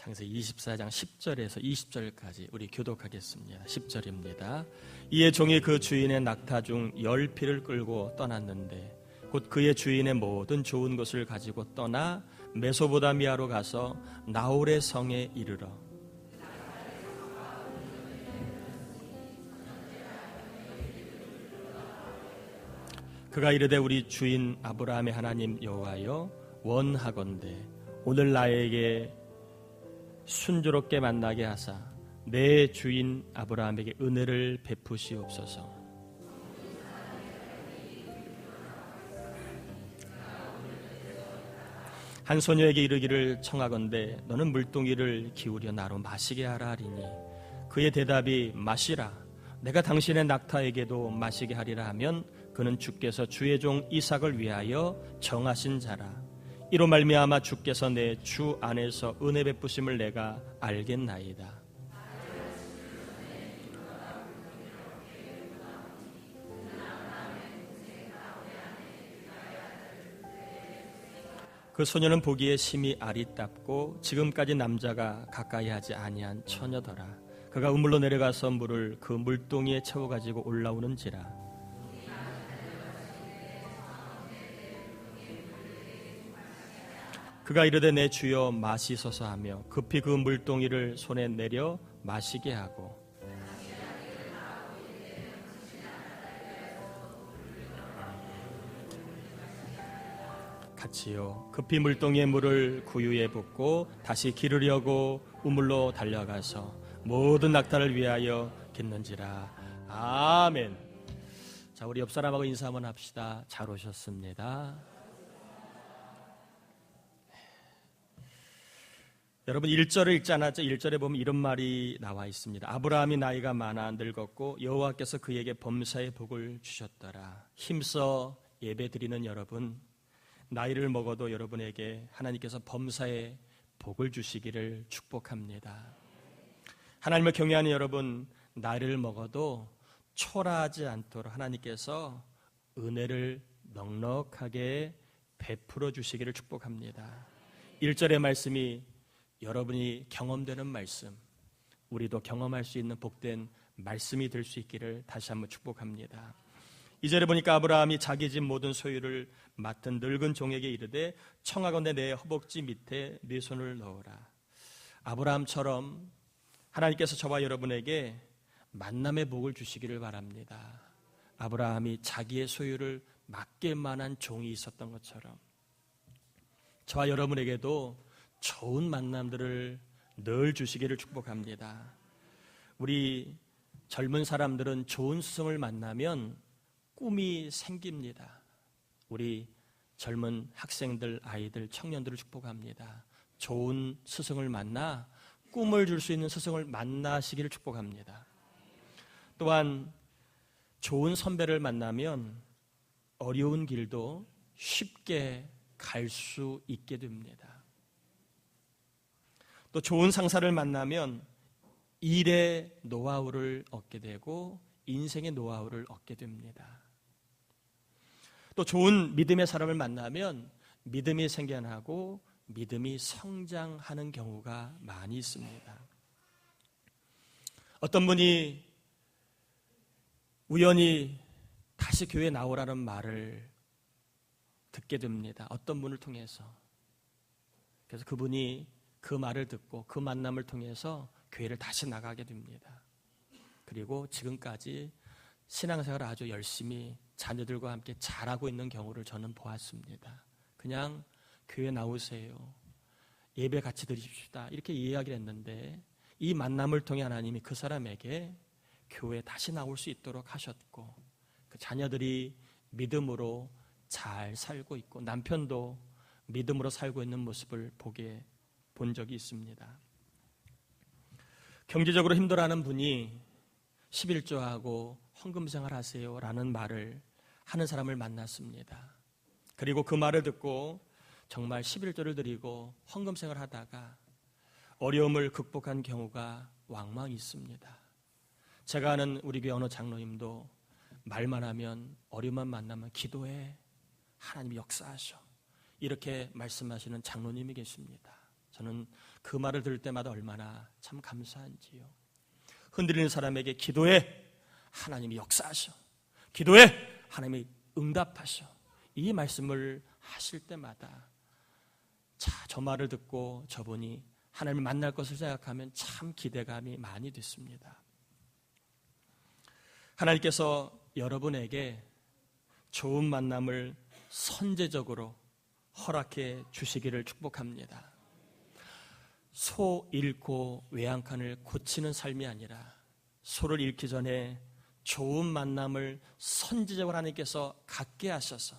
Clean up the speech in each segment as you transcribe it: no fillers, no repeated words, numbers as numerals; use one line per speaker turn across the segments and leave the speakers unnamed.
창세기 24장 10절에서 20절까지 우리 교독하겠습니다. 10절입니다. 이에 종이 그 주인의 낙타 중 10匹를 끌고 떠났는데 곧 그의 주인의 모든 좋은 것을 가지고 떠나 메소보다미아로 가서 나홀의 성에 이르러 그가 이르되 우리 주인 아브라함의 하나님 여호와여 원하건대 오늘 나에게 순조롭게 만나게 하사 내 주인 아브라함에게 은혜를 베푸시옵소서. 한 소녀에게 이르기를 청하건대 너는 물동이를 기울여 나로 마시게 하라 하리니 그의 대답이 마시라 내가 당신의 낙타에게도 마시게 하리라 하면 그는 주께서 주의 종 이삭을 위하여 정하신 자라. 이로 말미암아 주께서 내 주 안에서 은혜 베푸심을 내가 알겠나이다. 그 소녀는 보기에 심히 아리답고 지금까지 남자가 가까이 하지 아니한 처녀더라. 그가 우물로 내려가서 물을 그 물동이에 채워가지고 올라오는지라. 그가 이르되 내 주여 마시소서 하며 급히 그 물동이를 손에 내려 마시게 하고 같이요 급히 물동이의 물을 구유에 붓고 다시 기르려고 우물로 달려가서 모든 낙타를 위하여 깃는지라. 아멘. 자, 우리 옆 사람하고 인사 한번 합시다. 잘 오셨습니다. 여러분 1절을 읽지 않았죠? 1절에 보면 이런 말이 나와 있습니다. 아브라함이 나이가 많아 늙었고 여호와께서 그에게 범사의 복을 주셨더라. 힘써 예배드리는 여러분, 나이를 먹어도 여러분에게 하나님께서 범사의 복을 주시기를 축복합니다. 하나님을 경외하는 여러분, 나이를 먹어도 초라하지 않도록 하나님께서 은혜를 넉넉하게 베풀어 주시기를 축복합니다. 1절의 말씀이 여러분이 경험되는 말씀, 우리도 경험할 수 있는 복된 말씀이 될 수 있기를 다시 한번 축복합니다. 2절에 보니까 아브라함이 자기 집 모든 소유를 맡은 늙은 종에게 이르되 청하건대 내 허벅지 밑에 네 손을 넣어라. 아브라함처럼 하나님께서 저와 여러분에게 만남의 복을 주시기를 바랍니다. 아브라함이 자기의 소유를 맡길 만한 종이 있었던 것처럼 저와 여러분에게도 좋은 만남들을 늘 주시기를 축복합니다. 우리 젊은 사람들은 좋은 스승을 만나면 꿈이 생깁니다. 우리 젊은 학생들, 아이들, 청년들을 축복합니다. 좋은 스승을 만나 꿈을 줄 수 있는 스승을 만나시기를 축복합니다. 또한 좋은 선배를 만나면 어려운 길도 쉽게 갈 수 있게 됩니다. 또 좋은 상사를 만나면 일의 노하우를 얻게 되고 인생의 노하우를 얻게 됩니다. 또 좋은 믿음의 사람을 만나면 믿음이 생겨나고 믿음이 성장하는 경우가 많이 있습니다. 어떤 분이 우연히 다시 교회에 나오라는 말을 듣게 됩니다. 어떤 분을 통해서. 그래서 그분이 그 말을 듣고 그 만남을 통해서 교회를 다시 나가게 됩니다. 그리고 지금까지 신앙생활을 아주 열심히 자녀들과 함께 잘하고 있는 경우를 저는 보았습니다. 그냥 교회 나오세요. 예배 같이 드리십시다. 이렇게 이야기를 했는데 이 만남을 통해 하나님이 그 사람에게 교회에 다시 나올 수 있도록 하셨고 그 자녀들이 믿음으로 잘 살고 있고 남편도 믿음으로 살고 있는 모습을 본 적이 있습니다. 경제적으로 힘들어하는 분이 11조하고 헌금생활 하세요 라는 말을 하는 사람을 만났습니다. 그리고 그 말을 듣고 정말 11조를 드리고 헌금생활 하다가 어려움을 극복한 경우가 왕왕 있습니다. 제가 아는 우리 교회 어느 장로님도 말만 하면 어려움만 만나면 기도해 하나님이 역사하셔 이렇게 말씀하시는 장로님이 계십니다. 저는 그 말을 들을 때마다 얼마나 참 감사한지요. 흔들리는 사람에게 기도해 하나님이 역사하셔, 기도해 하나님이 응답하셔, 이 말씀을 하실 때마다 저 말을 듣고 저분이 하나님을 만날 것을 생각하면 참 기대감이 많이 됐습니다. 하나님께서 여러분에게 좋은 만남을 선제적으로 허락해 주시기를 축복합니다. 소 잃고 외양간을 고치는 삶이 아니라 소를 잃기 전에 좋은 만남을 선제적으로 하나님께서 갖게 하셔서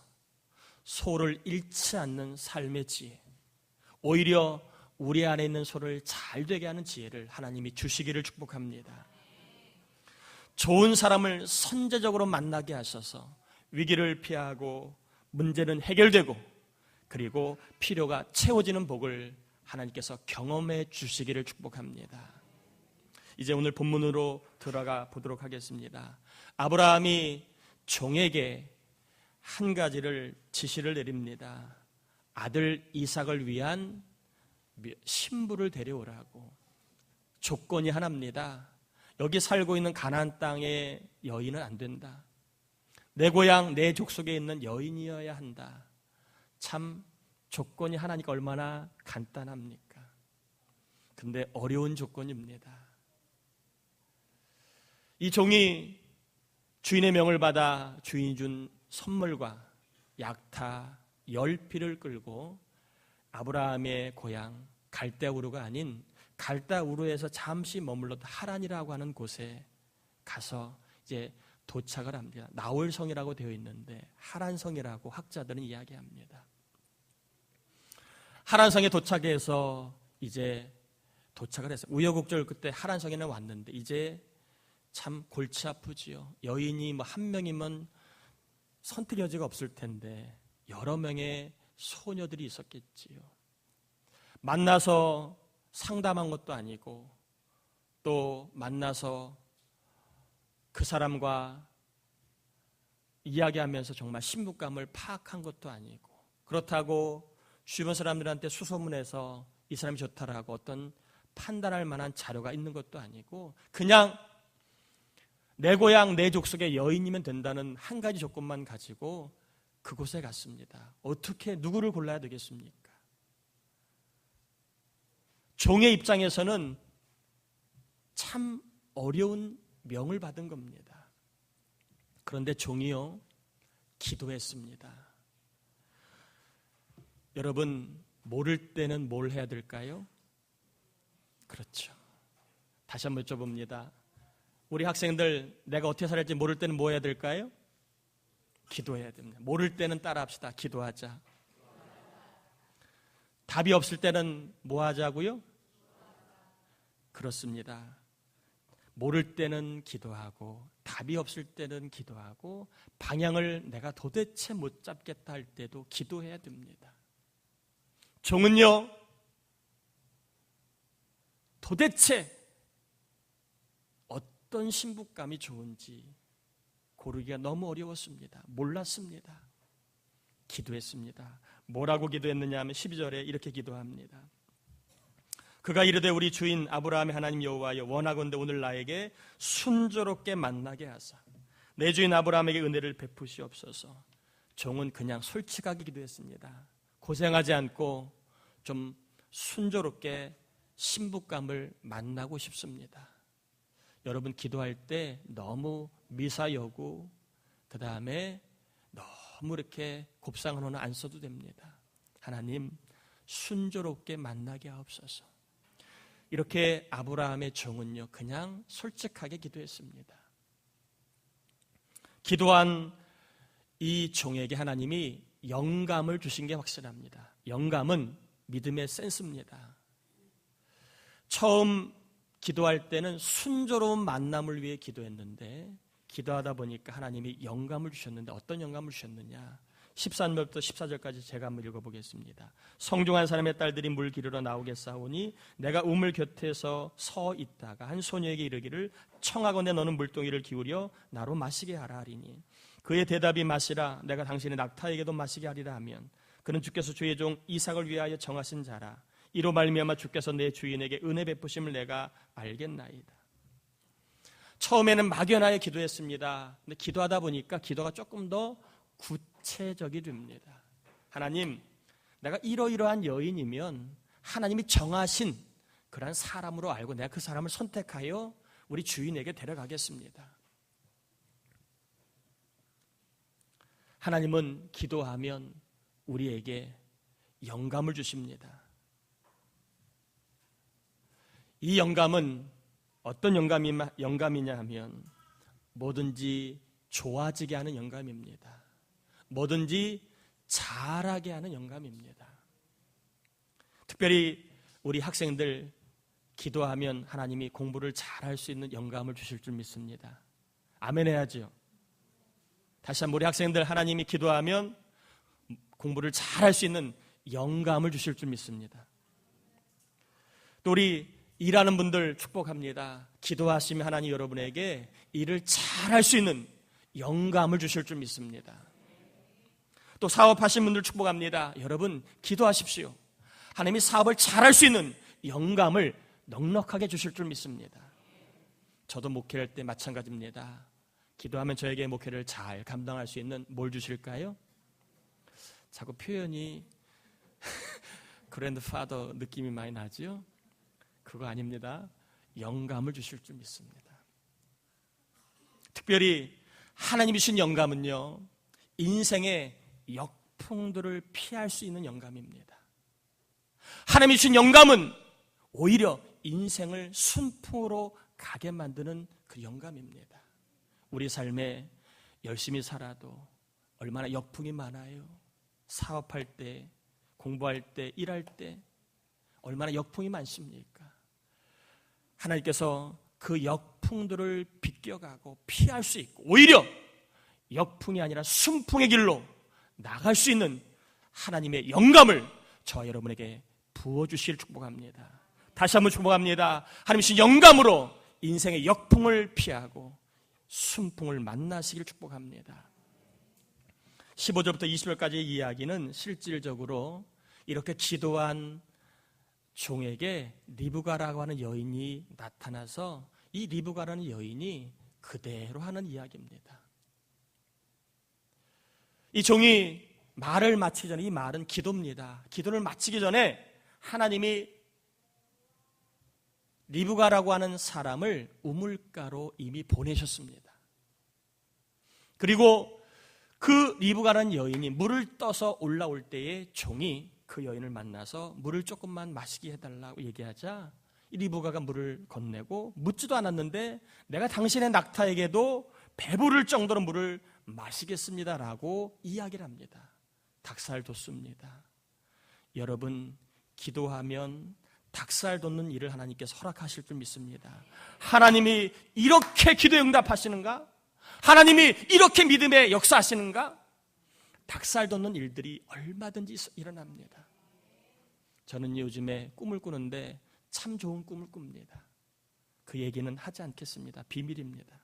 소를 잃지 않는 삶의 지혜, 오히려 우리 안에 있는 소를 잘 되게 하는 지혜를 하나님이 주시기를 축복합니다. 좋은 사람을 선제적으로 만나게 하셔서 위기를 피하고 문제는 해결되고 그리고 필요가 채워지는 복을 하나님께서 경험해 주시기를 축복합니다. 이제 오늘 본문으로 들어가 보도록 하겠습니다. 아브라함이 종에게 한 가지를 지시를 내립니다. 아들 이삭을 위한 신부를 데려오라고. 조건이 하나입니다. 여기 살고 있는 가나안 땅의 여인은 안 된다. 내 고향 내 족속에 있는 여인이어야 한다. 참 조건이 하나니까 얼마나 간단합니까? 근데 어려운 조건입니다. 이 종이 주인의 명을 받아 주인이 준 선물과 약타 10피를 끌고 아브라함의 고향 갈대우르가 아닌 갈대우르에서 잠시 머물렀던 하란이라고 하는 곳에 가서 이제 도착을 합니다. 나홀성이라고 되어 있는데 하란성이라고 학자들은 이야기합니다. 하란성에 도착해서 이제 도착을 했어요. 우여곡절 그때 하란성에는 왔는데 이제 참 골치 아프지요. 여인이 뭐 한 명이면 선택 여지가 없을 텐데 여러 명의 소녀들이 있었겠지요. 만나서 상담한 것도 아니고 또 만나서 그 사람과 이야기하면서 정말 신부감을 파악한 것도 아니고 그렇다고 주변 사람들한테 수소문해서 이 사람이 좋다라고 어떤 판단할 만한 자료가 있는 것도 아니고 그냥 내 고향 내 족속의 여인이면 된다는 한 가지 조건만 가지고 그곳에 갔습니다. 어떻게 누구를 골라야 되겠습니까? 종의 입장에서는 참 어려운 명을 받은 겁니다. 그런데 종이요 기도했습니다. 여러분 모를 때는 뭘 해야 될까요? 그렇죠. 다시 한번 여쭤봅니다. 우리 학생들 내가 어떻게 살아야 할지 모를 때는 뭐 해야 될까요? 기도해야 됩니다. 모를 때는 따라합시다. 기도하자. 답이 없을 때는 뭐 하자고요? 그렇습니다. 모를 때는 기도하고 답이 없을 때는 기도하고 방향을 내가 도대체 못 잡겠다 할 때도 기도해야 됩니다. 종은요 도대체 어떤 신부감이 좋은지 고르기가 너무 어려웠습니다. 몰랐습니다. 기도했습니다. 뭐라고 기도했느냐 하면 12절에 이렇게 기도합니다. 그가 이르되 우리 주인 아브라함의 하나님 여호와여 원하건대 오늘 나에게 순조롭게 만나게 하사 내 주인 아브라함에게 은혜를 베푸시옵소서. 종은 그냥 솔직하게 기도했습니다. 고생하지 않고 좀 순조롭게 신부감을 만나고 싶습니다. 여러분 기도할 때 너무 미사여구 그 다음에 너무 이렇게 곱상언어는 안 써도 됩니다. 하나님 순조롭게 만나게 하옵소서. 이렇게 아브라함의 종은요 그냥 솔직하게 기도했습니다. 기도한 이 종에게 하나님이 영감을 주신 게 확실합니다. 영감은 믿음의 센스입니다. 처음 기도할 때는 순조로운 만남을 위해 기도했는데 기도하다 보니까 하나님이 영감을 주셨는데 어떤 영감을 주셨느냐 13절부터 14절까지 제가 한번 읽어보겠습니다. 성중한 사람의 딸들이 물 기르러 나오겠사오니 내가 우물 곁에서 서 있다가 한 소녀에게 이르기를 청하건대 너는 물동이를 기울여 나로 마시게 하라 하리니 그의 대답이 마시라 내가 당신의 낙타에게도 마시게 하리라 하면 그는 주께서 주의 종 이삭을 위하여 정하신 자라 이로 말미암아 주께서 내 주인에게 은혜 베푸심을 내가 알겠나이다. 처음에는 막연하게 기도했습니다. 근데 기도하다 보니까 기도가 조금 더 구체적이 됩니다. 하나님, 내가 이러이러한 여인이면 하나님이 정하신 그러한 사람으로 알고 내가 그 사람을 선택하여 우리 주인에게 데려가겠습니다. 하나님은 기도하면 우리에게 영감을 주십니다. 이 영감은 어떤 영감이냐 하면 뭐든지 좋아지게 하는 영감입니다. 뭐든지 잘하게 하는 영감입니다. 특별히 우리 학생들 기도하면 하나님이 공부를 잘할 수 있는 영감을 주실 줄 믿습니다. 아멘 해야죠. 다시 한번 우리 학생들 하나님이 기도하면 공부를 잘할 수 있는 영감을 주실 줄 믿습니다. 또 우리 일하는 분들 축복합니다. 기도하시면 하나님 여러분에게 일을 잘할 수 있는 영감을 주실 줄 믿습니다. 또 사업하신 분들 축복합니다. 여러분 기도하십시오. 하나님이 사업을 잘할 수 있는 영감을 넉넉하게 주실 줄 믿습니다. 저도 목회할 때 마찬가지입니다. 기도하면 저에게 목회를 잘 감당할 수 있는 뭘 주실까요? 자꾸 표현이 그랜드파더 느낌이 많이 나죠? 그거 아닙니다. 영감을 주실 줄 믿습니다. 특별히 하나님이 주신 영감은요, 인생의 역풍들을 피할 수 있는 영감입니다. 하나님이 주신 영감은 오히려 인생을 순풍으로 가게 만드는 그 영감입니다. 우리 삶에 열심히 살아도 얼마나 역풍이 많아요. 사업할 때, 공부할 때, 일할 때 얼마나 역풍이 많습니까? 하나님께서 그 역풍들을 비껴가고 피할 수 있고 오히려 역풍이 아니라 순풍의 길로 나갈 수 있는 하나님의 영감을 저와 여러분에게 부어주실 축복합니다. 다시 한번 축복합니다. 하나님 주신 영감으로 인생의 역풍을 피하고 순풍을 만나시길 축복합니다. 15절부터 20절까지의 이야기는 실질적으로 이렇게 기도한 종에게 리브가라고 하는 여인이 나타나서 이 리브가라는 여인이 그대로 하는 이야기입니다. 이 종이 말을 마치기 전에, 이 말은 기도입니다. 기도를 마치기 전에 하나님이 리브가라고 하는 사람을 우물가로 이미 보내셨습니다. 그리고 그 리브가라는 여인이 물을 떠서 올라올 때에 종이 그 여인을 만나서 물을 조금만 마시게 해달라고 얘기하자 이 리브가가 물을 건네고 묻지도 않았는데 내가 당신의 낙타에게도 배부를 정도로 물을 마시겠습니다라고 이야기를 합니다. 닭살 돋습니다. 여러분 기도하면 닭살 돋는 일을 하나님께서 허락하실 줄 믿습니다. 하나님이 이렇게 기도에 응답하시는가? 하나님이 이렇게 믿음에 역사하시는가? 닭살 돋는 일들이 얼마든지 일어납니다. 저는 요즘에 꿈을 꾸는데 참 좋은 꿈을 꿉니다. 그 얘기는 하지 않겠습니다. 비밀입니다.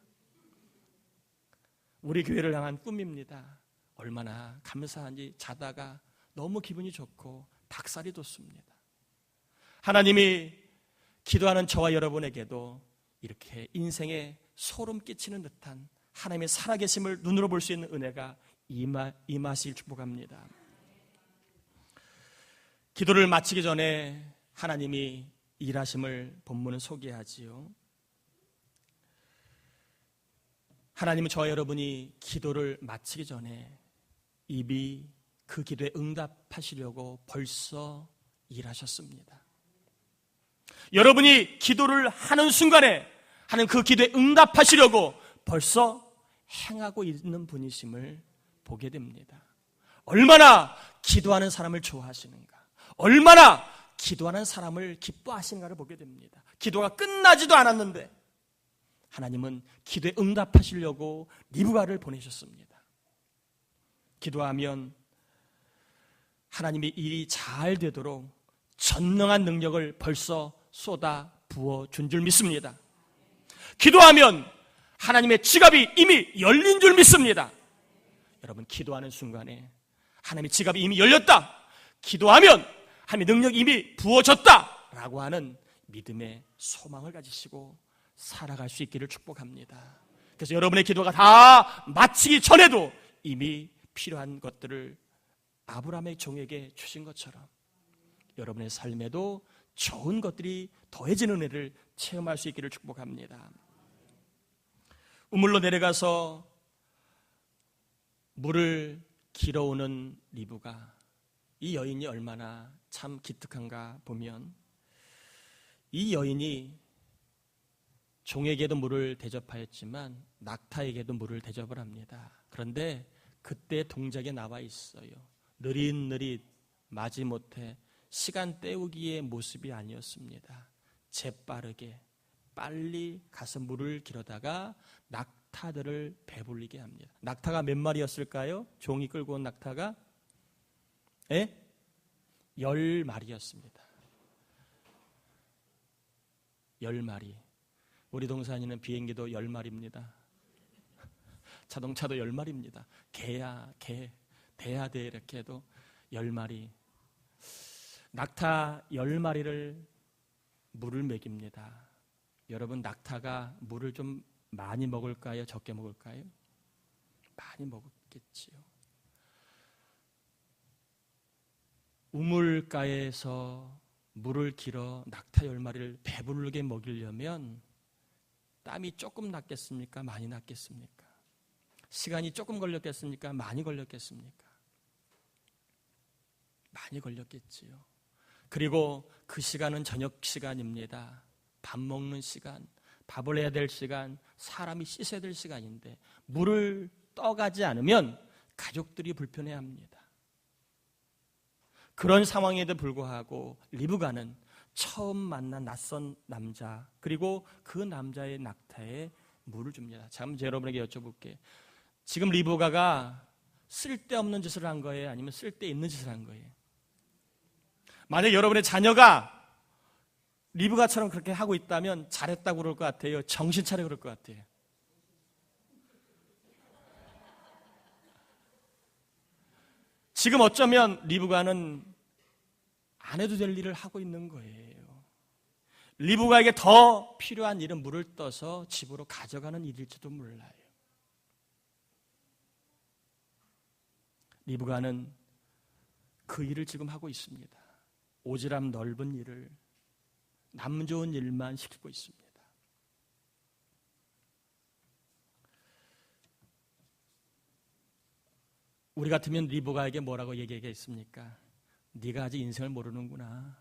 우리 교회를 향한 꿈입니다. 얼마나 감사한지 자다가 너무 기분이 좋고 닭살이 돋습니다. 하나님이 기도하는 저와 여러분에게도 이렇게 인생에 소름 끼치는 듯한 하나님의 살아계심을 눈으로 볼 수 있는 은혜가 임하시길 축복합니다. 기도를 마치기 전에 하나님이 일하심을 본문은 소개하지요. 하나님은 저와 여러분이 기도를 마치기 전에 이미 그 기도에 응답하시려고 벌써 일하셨습니다. 여러분이 기도를 하는 순간에 하는 그 기도에 응답하시려고 벌써 행하고 있는 분이심을 보게 됩니다. 얼마나 기도하는 사람을 좋아하시는가, 얼마나 기도하는 사람을 기뻐하시는가를 보게 됩니다. 기도가 끝나지도 않았는데 하나님은 기도에 응답하시려고 리브가를 보내셨습니다. 기도하면 하나님이 일이 잘 되도록 전능한 능력을 벌써 쏟아 부어준 줄 믿습니다. 기도하면 하나님의 지갑이 이미 열린 줄 믿습니다. 여러분 기도하는 순간에 하나님의 지갑이 이미 열렸다. 기도하면 하나님의 능력이 이미 부어졌다라고 하는 믿음의 소망을 가지시고 살아갈 수 있기를 축복합니다. 그래서 여러분의 기도가 다 마치기 전에도 이미 필요한 것들을 아브라함의 종에게 주신 것처럼 여러분의 삶에도 좋은 것들이 더해지는 은혜를 체험할 수 있기를 축복합니다. 우물로 내려가서 물을 길어오는 리브가, 이 여인이 얼마나 참 기특한가 보면, 이 여인이 종에게도 물을 대접하였지만 낙타에게도 물을 대접을 합니다. 그런데 그때 동작에 나와 있어요. 느릿느릿 마지못해 시간 때우기의 모습이 아니었습니다. 재빠르게 빨리 가서 물을 길어다가 낙타들을 배불리게 합니다. 낙타가 몇 마리였을까요? 종이 끌고 온 낙타가 10마리였습니다. 10마리. 우리 동산이는 비행기도 10마리입니다. 자동차도 10마리입니다. 개야 개, 대야 대 이렇게 해도 10마리. 낙타 10마리를 물을 먹입니다. 여러분, 낙타가 물을 좀 많이 먹을까요? 적게 먹을까요? 많이 먹겠지요. 우물가에서 물을 길어 낙타 10마리를 배부르게 먹이려면 땀이 조금 났겠습니까? 많이 났겠습니까? 시간이 조금 걸렸겠습니까? 많이 걸렸겠습니까? 많이 걸렸겠지요. 그리고 그 시간은 저녁 시간입니다. 밥 먹는 시간, 밥을 해야 될 시간, 사람이 씻어야 될 시간인데 물을 떠가지 않으면 가족들이 불편해합니다. 그런 상황에도 불구하고 리브가는 처음 만난 낯선 남자, 그리고 그 남자의 낙타에 물을 줍니다. 참, 여러분에게 여쭤볼게요. 지금 리브가가 쓸데없는 짓을 한 거예요? 아니면 쓸데있는 짓을 한 거예요? 만약 여러분의 자녀가 리브가처럼 그렇게 하고 있다면 잘했다고 그럴 것 같아요? 정신 차려 그럴 것 같아요? 지금 어쩌면 리브가는 안 해도 될 일을 하고 있는 거예요. 리브가에게 더 필요한 일은 물을 떠서 집으로 가져가는 일일지도 몰라요. 리브가는 그 일을 지금 하고 있습니다. 오지랖 넓은 일을, 남 좋은 일만 시키고 있습니다. 우리 같으면 리브가에게 뭐라고 얘기하겠습니까? 네가 아직 인생을 모르는구나.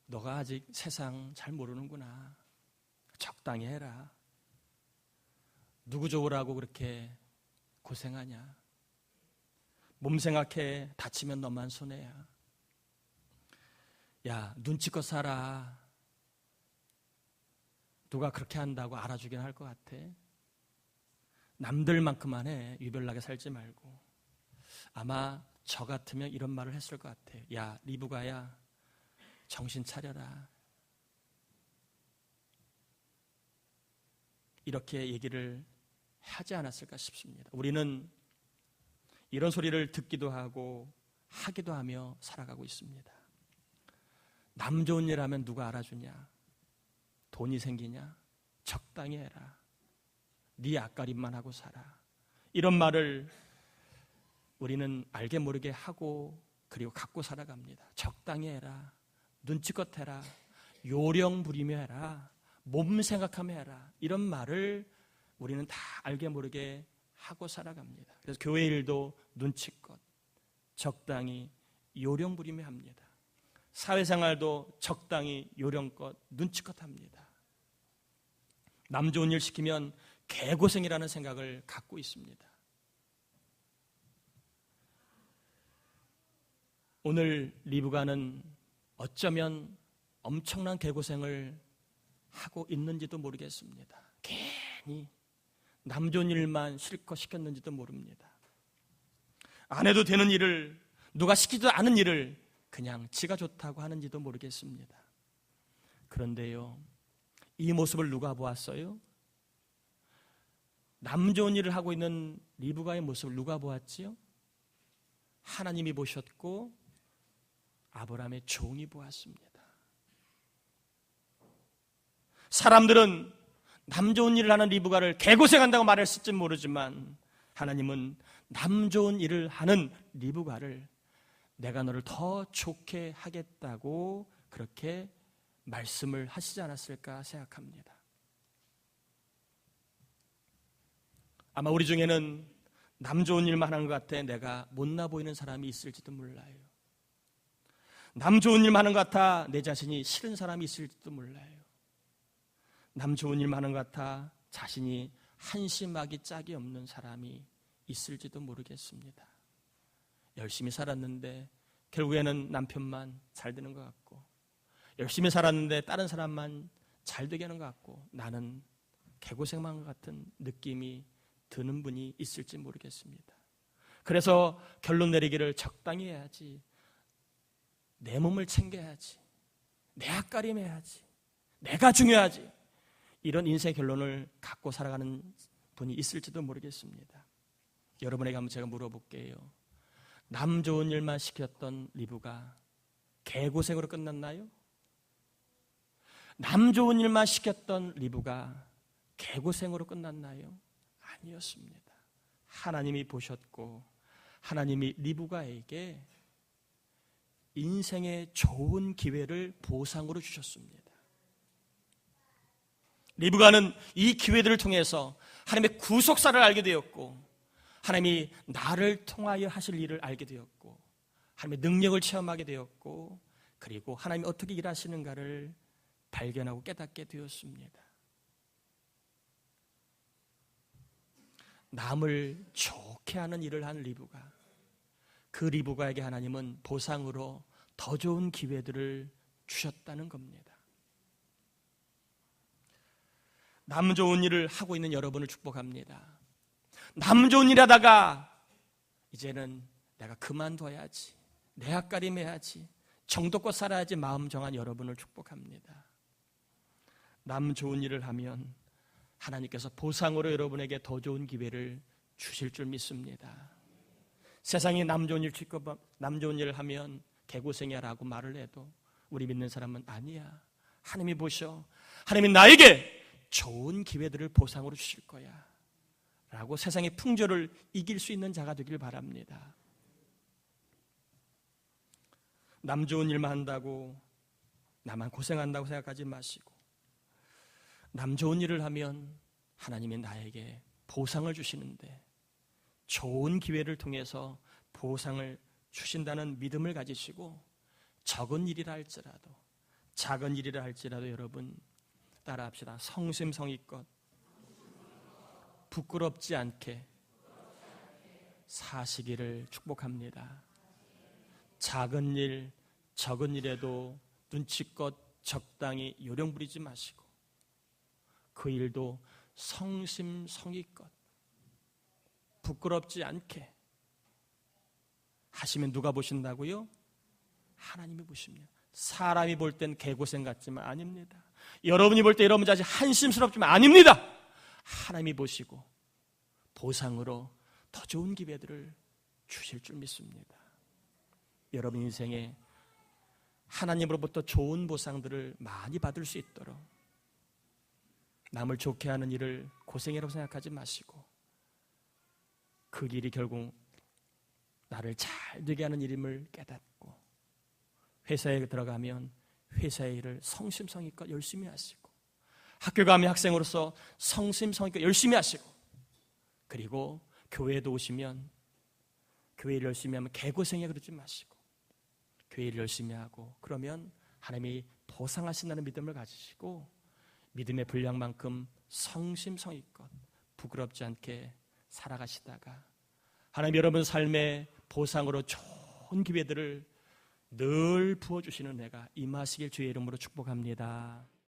너가 아직 세상 잘 모르는구나. 적당히 해라. 누구 좋으라고 그렇게 고생하냐. 몸 생각해. 다치면 너만 손해야. 야, 눈치껏 살아. 누가 그렇게 한다고 알아주긴 할 것 같아. 남들만큼만 해. 유별나게 살지 말고. 아마 저 같으면 이런 말을 했을 것 같아. 야, 리브가야, 정신 차려라. 이렇게 얘기를 하지 않았을까 싶습니다. 우리는 이런 소리를 듣기도 하고 하기도 하며 살아가고 있습니다. 남 좋은 일 하면 누가 알아주냐? 돈이 생기냐? 적당히 해라. 네 앞가림만 하고 살아. 이런 말을 우리는 알게 모르게 하고 그리고 갖고 살아갑니다. 적당히 해라. 눈치껏 해라. 요령 부리며 해라. 몸 생각하며 해라. 이런 말을 우리는 다 알게 모르게 하고 살아갑니다. 그래서 교회 일도 눈치껏, 적당히, 요령 부리며 합니다. 사회생활도 적당히, 요령껏, 눈치껏 합니다. 남 좋은 일 시키면 개고생이라는 생각을 갖고 있습니다. 오늘 리브가는 어쩌면 엄청난 개고생을 하고 있는지도 모르겠습니다. 괜히 남 좋은 일만 실컷 시켰는지도 모릅니다. 안 해도 되는 일을, 누가 시키지도 않은 일을 그냥 지가 좋다고 하는지도 모르겠습니다. 그런데요, 이 모습을 누가 보았어요? 남 좋은 일을 하고 있는 리브가의 모습을 누가 보았지요? 하나님이 보셨고 아브라함의 종이 보았습니다. 사람들은 남 좋은 일을 하는 리브가를 개고생한다고 말했을지 모르지만 하나님은 남 좋은 일을 하는 리브가를 내가 너를 더 좋게 하겠다고 그렇게 말씀을 하시지 않았을까 생각합니다. 아마 우리 중에는 남 좋은 일만 하는 것 같아 내가 못나 보이는 사람이 있을지도 몰라요. 남 좋은 일만 하는 것 같아 내 자신이 싫은 사람이 있을지도 몰라요. 남 좋은 일만 하는 것 같아 자신이 한심하기 짝이 없는 사람이 있을지도 모르겠습니다. 열심히 살았는데 결국에는 남편만 잘 되는 것 같고, 열심히 살았는데 다른 사람만 잘 되게 하는 것 같고, 나는 개고생만 것 같은 느낌이 드는 분이 있을지 모르겠습니다. 그래서 결론 내리기를 적당히 해야지, 내 몸을 챙겨야지, 내 앞가림해야지, 내가 중요하지, 이런 인생 결론을 갖고 살아가는 분이 있을지도 모르겠습니다. 여러분에게 한번 제가 물어볼게요. 남 좋은 일만 시켰던 리브가 개고생으로 끝났나요? 남 좋은 일만 시켰던 리브가 개고생으로 끝났나요? 아니었습니다. 하나님이 보셨고 하나님이 리브가에게 인생의 좋은 기회를 보상으로 주셨습니다. 리브가는 이 기회들을 통해서 하나님의 구속사를 알게 되었고, 하나님이 나를 통하여 하실 일을 알게 되었고, 하나님의 능력을 체험하게 되었고, 그리고 하나님이 어떻게 일하시는가를 발견하고 깨닫게 되었습니다. 남을 좋게 하는 일을 한 리브가, 그 리브가에게 하나님은 보상으로 더 좋은 기회들을 주셨다는 겁니다. 남 좋은 일을 하고 있는 여러분을 축복합니다. 남 좋은 일 하다가 이제는 내가 그만둬야지, 내 앞가림해야지, 정도껏 살아야지 마음 정한 여러분을 축복합니다. 남 좋은 일을 하면 하나님께서 보상으로 여러분에게 더 좋은 기회를 주실 줄 믿습니다. 세상이 남 좋은 일을 하면 개고생이야라고 말을 해도 우리 믿는 사람은 아니야, 하나님이 보셔, 하나님이 나에게 좋은 기회들을 보상으로 주실 거야 라고 세상의 풍조를 이길 수 있는 자가 되길 바랍니다. 남 좋은 일만 한다고 나만 고생한다고 생각하지 마시고, 남 좋은 일을 하면 하나님이 나에게 보상을 주시는데 좋은 기회를 통해서 보상을 주신다는 믿음을 가지시고, 적은 일이라 할지라도 작은 일이라 할지라도 여러분 따라합시다. 성심성의껏 부끄럽지 않게 사시기를 축복합니다. 작은 일, 적은 일에도 눈치껏 적당히 요령 부리지 마시고, 그 일도 성심성의껏 부끄럽지 않게 하시면 누가 보신다고요? 하나님이 보십니다. 사람이 볼 땐 개고생 같지만 아닙니다. 여러분이 볼 때 여러분 자신 한심스럽지만 아닙니다. 하나님이 보시고 보상으로 더 좋은 기회들을 주실 줄 믿습니다. 여러분 인생에 하나님으로부터 좋은 보상들을 많이 받을 수 있도록 남을 좋게 하는 일을 고생이라고 생각하지 마시고, 그 길이 결국 나를 잘 되게 하는 일임을 깨닫고, 회사에 들어가면 회사의 일을 성심성의껏 열심히 하시고, 학교 가면 학생으로서 성심성의껏 열심히 하시고, 그리고 교회에도 오시면 교회 일 열심히 하면 개고생해 그러지 마시고 교회 일 열심히 하고, 그러면 하나님이 보상하신다는 믿음을 가지시고 믿음의 분량만큼 성심성의껏 부끄럽지 않게 살아가시다가 하나님 여러분 삶의 보상으로 좋은 기회들을 늘 부어주시는 은혜가 임하시길 주의 이름으로 축복합니다.